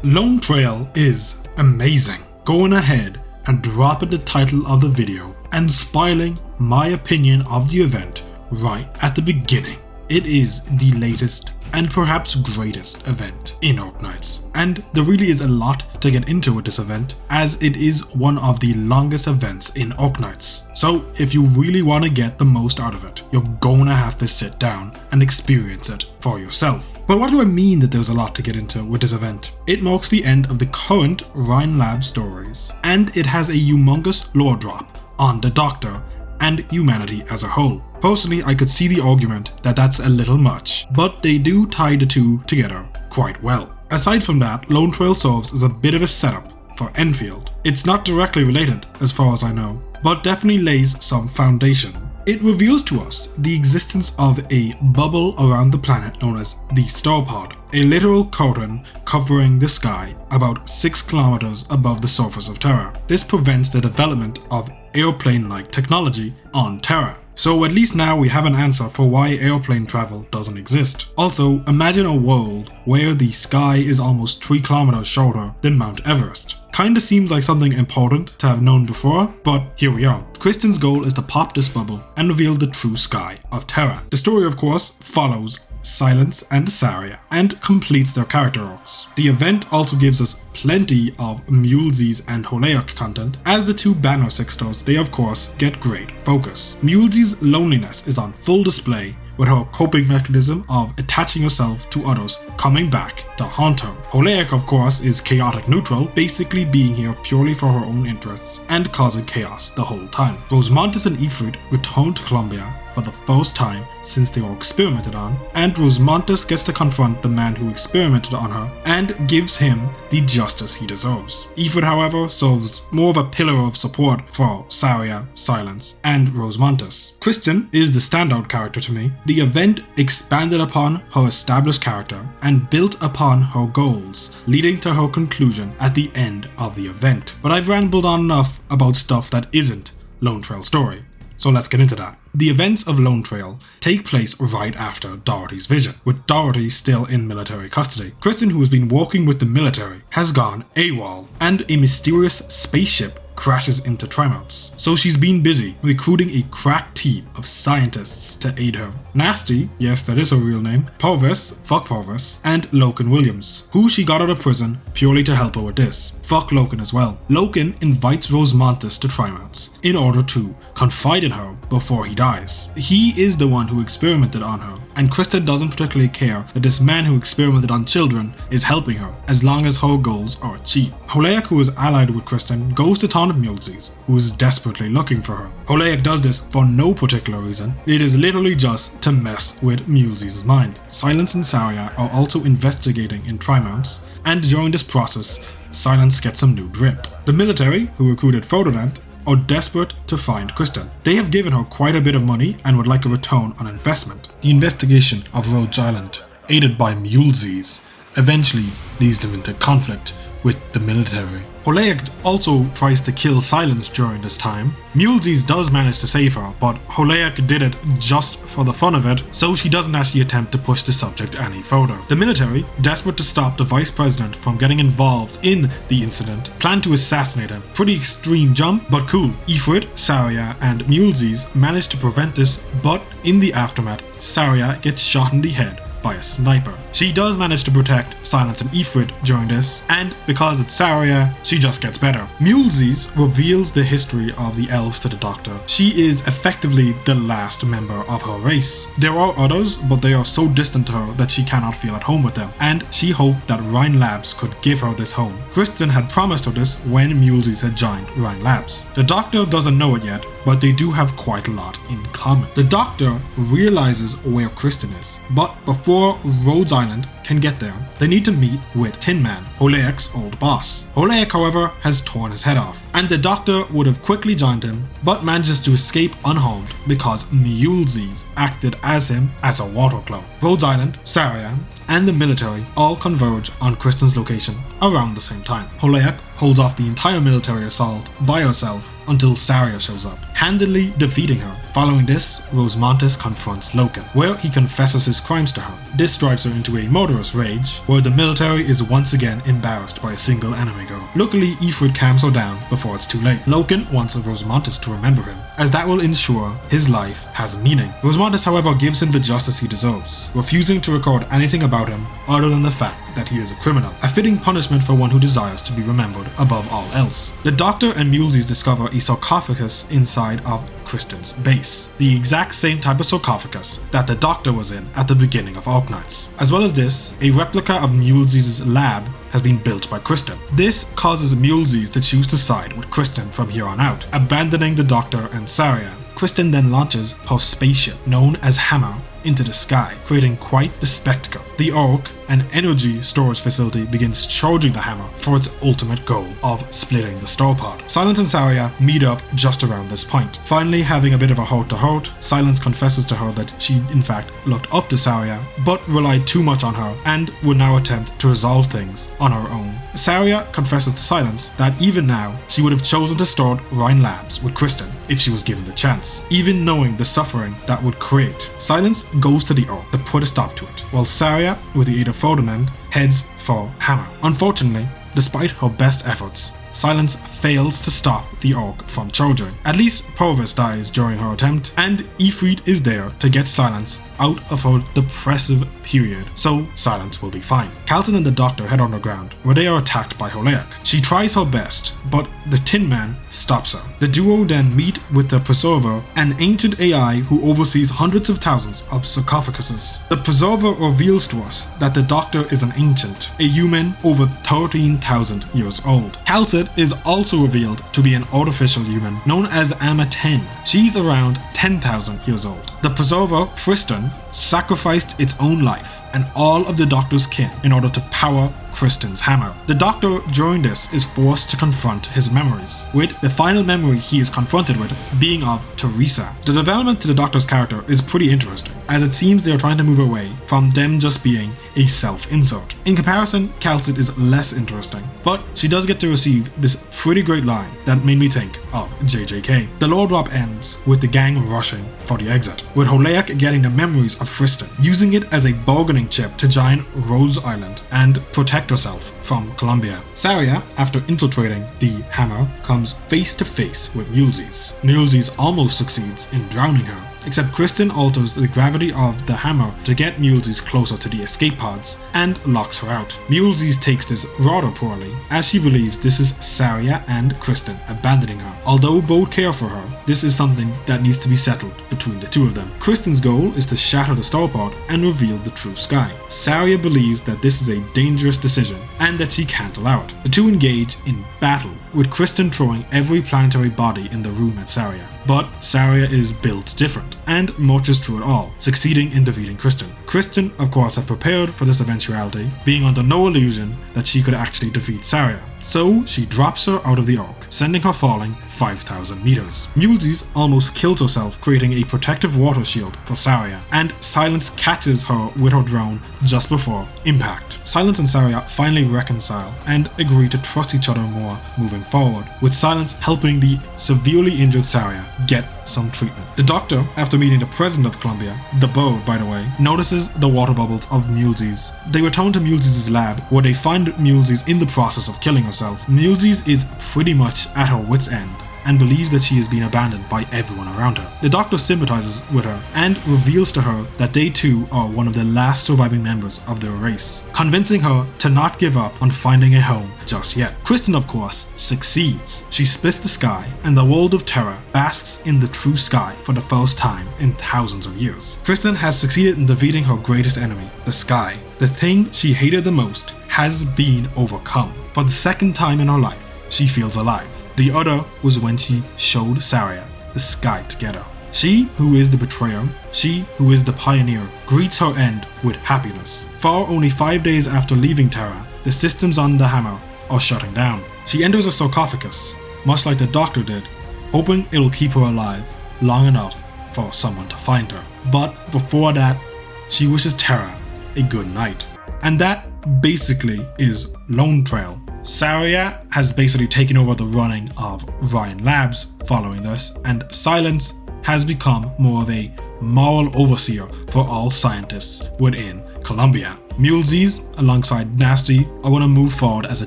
Lone Trail is amazing. Going ahead and dropping the title of the video and spoiling my opinion of the event right at the beginning. It is the latest and perhaps greatest event in Arknights, and there really is a lot to get into with this event, as it is one of the longest events in Arknights. So if you really want to get the most out of it, you're gonna have to sit down and experience it for yourself. But what do I mean that there's a lot to get into with this event? It marks the end of the current Rhine Lab stories, and it has a humongous lore drop on the Doctor and humanity as a whole. Personally, I could see the argument that that's a little much, but they do tie the two together quite well. Aside from that, Lone Trail serves as a bit of a setup for Enfield. It's not directly related as far as I know, but definitely lays some foundation. It reveals to us the existence of a bubble around the planet known as the Star Pod, a literal curtain covering the sky about 6 kilometers above the surface of Terra. This prevents the development of airplane-like technology on Terra. So at least now we have an answer for why airplane travel doesn't exist. Also, imagine a world where the sky is almost 3 kilometers shorter than Mount Everest. Kinda seems like something important to have known before, but here we are. Kristen's goal is to pop this bubble and reveal the true sky of Terra. The story, of course, follows Silence and Saria and completes their character arcs. The event also gives us plenty of Mulesys and Holeak content. As the two Banner sisters, they of course get great focus. Mulesys' loneliness is on full display, with her coping mechanism of attaching herself to others coming back to haunt her. Holeak, of course, is chaotic neutral, basically being here purely for her own interests and causing chaos the whole time. Rosemontis and Ifrit return to Columbia for the first time since they were experimented on, and Rosemontis gets to confront the man who experimented on her and gives him the justice he deserves. Ifrit, however, serves more of a pillar of support for Saria, Silence, and Rosemontis. Kristen is the standout character to me. The event expanded upon her established character and built upon her goals, leading to her conclusion at the end of the event. But I've rambled on enough about stuff that isn't Lone Trail story, so let's get into that. The events of Lone Trail take place right after Dorothy's vision, with Dorothy still in military custody. Kristen, who has been working with the military, has gone AWOL, and a mysterious spaceship crashes into Climax. So she's been busy recruiting a crack team of scientists to aid her. Nasty, yes that is her real name, Purvis, fuck Purvis, and Loken Williams, who she got out of prison purely to help her with this. Fuck Loken as well. Loken invites Rosemontis to Climax in order to confide in her before he dies. He is the one who experimented on her, and Kristen doesn't particularly care that this man who experimented on children is helping her, as long as her goals are achieved. Holeak, who is allied with Kristen, goes to town with Mulesys, who is desperately looking for her. Holeak does this for no particular reason. It is literally just to mess with Mulesys' mind. Silence and Saria are also investigating in Trimonts, and during this process, Silence gets some new drip. The military, who recruited Ferdinand, are desperate to find Kristen. They have given her quite a bit of money and would like a return on investment. The investigation of Rhodes Island, aided by Mulesys, eventually leads them into conflict with the military. Holeak also tries to kill Silence during this time. Mulesys does manage to save her, but Holeak did it just for the fun of it, so she doesn't actually attempt to push the subject any further. The military, desperate to stop the vice president from getting involved in the incident, plan to assassinate him. Pretty extreme jump, but cool. Ifrit, Saria, and Mulesys manage to prevent this, but in the aftermath, Saria gets shot in the head by a sniper. She does manage to protect Silence and Ifrit during this, and because it's Saria, she just gets better. Mulesys reveals the history of the elves to the Doctor. She is effectively the last member of her race. There are others, but they are so distant to her that she cannot feel at home with them, and she hoped that Rhine Labs could give her this home. Kristen had promised her this when Mulesys had joined Rhine Labs. The Doctor doesn't know it yet, but they do have quite a lot in common. The Doctor realizes where Kristen is, but before Rhodes Island can get there, they need to meet with Tin Man, Holeak's old boss. Holeak, however, has torn his head off, and the Doctor would have quickly joined him, but manages to escape unharmed because Mulesys acted as him as a water clone. Rhodes Island, Saria, and the military all converge on Kristen's location around the same time. Holeak holds off the entire military assault by herself until Saria shows up, handily defeating her. Following this, Rosemontis confronts Loken, where he confesses his crimes to her. This drives her into a murderous rage, where the military is once again embarrassed by a single enemy girl. Luckily, Ifrit calms her down before it's too late. Loken wants Rosemontis to remember him, as that will ensure his life has meaning. Rosemontis, however, gives him the justice he deserves, refusing to record anything about him other than the fact that he is a criminal, a fitting punishment for one who desires to be remembered above all else. The Doctor and Mulesies discover a sarcophagus inside of Kristen's base, the exact same type of sarcophagus that the Doctor was in at the beginning of Arknights. As well as this, a replica of Mulesies' lab has been built by Kristen. This causes Mulesies to choose to side with Kristen from here on out, abandoning the Doctor and Saria. Kristen then launches her spaceship, known as Hammer, into the sky, creating quite the spectacle. The Ark, an energy storage facility, begins charging the Hammer for its ultimate goal of splitting the starpod. Silence and Saria meet up just around this point. Finally, having a bit of a heart-to-heart, Silence confesses to her that she in fact looked up to Saria, but relied too much on her and would now attempt to resolve things on her own. Saria confesses to Silence that even now, she would have chosen to start Rhine Labs with Kristen if she was given the chance, even knowing the suffering that would create. Silence goes to the Ark to put a stop to it, while Saria, with the aid of Ferdinand, heads for Hammer. Unfortunately, despite her best efforts, Silence fails to stop the Ark from charging. At least Purvis dies during her attempt, and Ifrit is there to get Silence out of her depressive period, so Silence will be fine. Calton and the Doctor head underground, where they are attacked by Holeak. She tries her best, but the Tin Man stops her. The duo then meet with the Preserver, an ancient AI who oversees hundreds of thousands of sarcophaguses. The Preserver reveals to us that the Doctor is an ancient, a human over 13,000 years old. Calton is also revealed to be an artificial human known as Amma 10. She's around 10,000 years old. The Preserver, Friston, sacrificed its own life and all of the Doctor's kin in order to power Kristen's hammer. The Doctor during this is forced to confront his memories, with the final memory he is confronted with being of Teresa. The development to the Doctor's character is pretty interesting, as it seems they are trying to move away from them just being a self-insert. In comparison, Calcid is less interesting, but she does get to receive this pretty great line that made me think of JJK. The lore drop ends with the gang rushing for the exit, with Holeak getting the memories of Friston, using it as a bargaining chip to join Rose Island and protect herself from Columbia. Saria, after infiltrating the hammer, comes face to face with Mulesies. Mulesies almost succeeds in drowning her, except Kristen alters the gravity of the hammer to get Mulesies closer to the escape pods and locks her out. Mulesies takes this rather poorly, as she believes this is Saria and Kristen abandoning her. Although both care for her, this is something that needs to be settled between the two of them. Kristen's goal is to shatter the starpod and reveal the true sky. Saria believes that this is a dangerous decision and that she can't allow it. The two engage in battle, with Kristen throwing every planetary body in the room at Saria. But Saria is built different and marches through it all, succeeding in defeating Kristen. Kristen, of course, had prepared for this eventuality, being under no illusion that she could actually defeat Saria. So she drops her out of the Ark, sending her falling 5,000 meters. Mulesies almost kills herself, creating a protective water shield for Saria, and Silence catches her with her drone just before impact. Silence and Saria finally reconcile and agree to trust each other more moving forward, with Silence helping the severely injured Saria get some treatment. The Doctor, after meeting the president of Columbia, the Bird by the way, notices the water bubbles of Mulesies. They return to Mulesies' lab, where they find Mulesies in the process of killing herself. Mulesies is pretty much at her wit's end and believes that she is being abandoned by everyone around her. The Doctor sympathizes with her and reveals to her that they too are one of the last surviving members of their race, convincing her to not give up on finding a home just yet. Kristen, of course, succeeds. She splits the sky, and the world of Terra basks in the true sky for the first time in thousands of years. Kristen has succeeded in defeating her greatest enemy, the sky. The thing she hated the most has been overcome. For the second time in her life, she feels alive. The other was when she showed Saria the sky together. She who is the betrayer, she who is the pioneer, greets her end with happiness. For only 5 days after leaving Terra, the systems on the hammer are shutting down. She enters a sarcophagus, much like the Doctor did, hoping it'll keep her alive long enough for someone to find her. But before that, she wishes Terra a good night. And that basically is Lone Trail Saria has basically taken over the running of Ryan Labs following this, and Silence has become more of a moral overseer for all scientists within Columbia. Mulesies, alongside Nasty, are going to move forward as a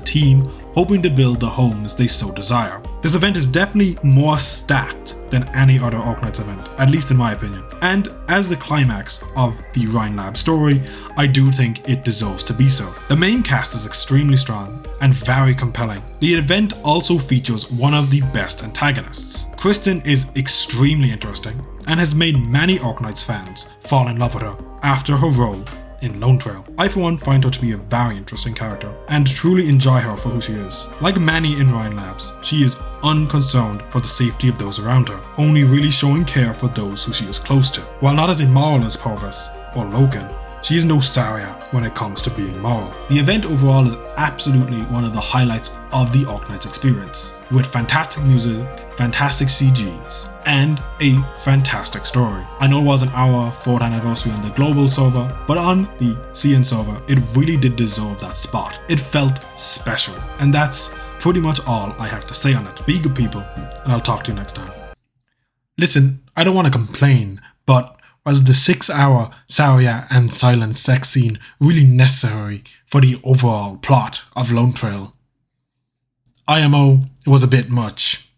team, hoping to build the homes they so desire. This event is definitely more stacked than any other Arknights event, at least in my opinion. And as the climax of the Ryan Lab story, I do think it deserves to be so. The main cast is extremely strong and very compelling. The event also features one of the best antagonists. Kristen is extremely interesting and has made many Arknights fans fall in love with her after her role in Lone Trail. I for one find her to be a very interesting character and truly enjoy her for who she is. Like many in Ryan Labs, she is unconcerned for the safety of those around her, only really showing care for those who she is close to. While not as immoral as Purvis or Logan, she is no Saria when it comes to being moral. The event overall is absolutely one of the highlights of the Arknights experience, with fantastic music, fantastic CGs, and a fantastic story. I know it was our 4th anniversary on the global server, but on the CN server, it really did deserve that spot. It felt special, and that's pretty much all I have to say on it. Be good people, and I'll talk to you next time. Listen, I don't want to complain, but was the 6-hour Saria and Silence sex scene really necessary for the overall plot of Lone Trail? IMO, it was a bit much.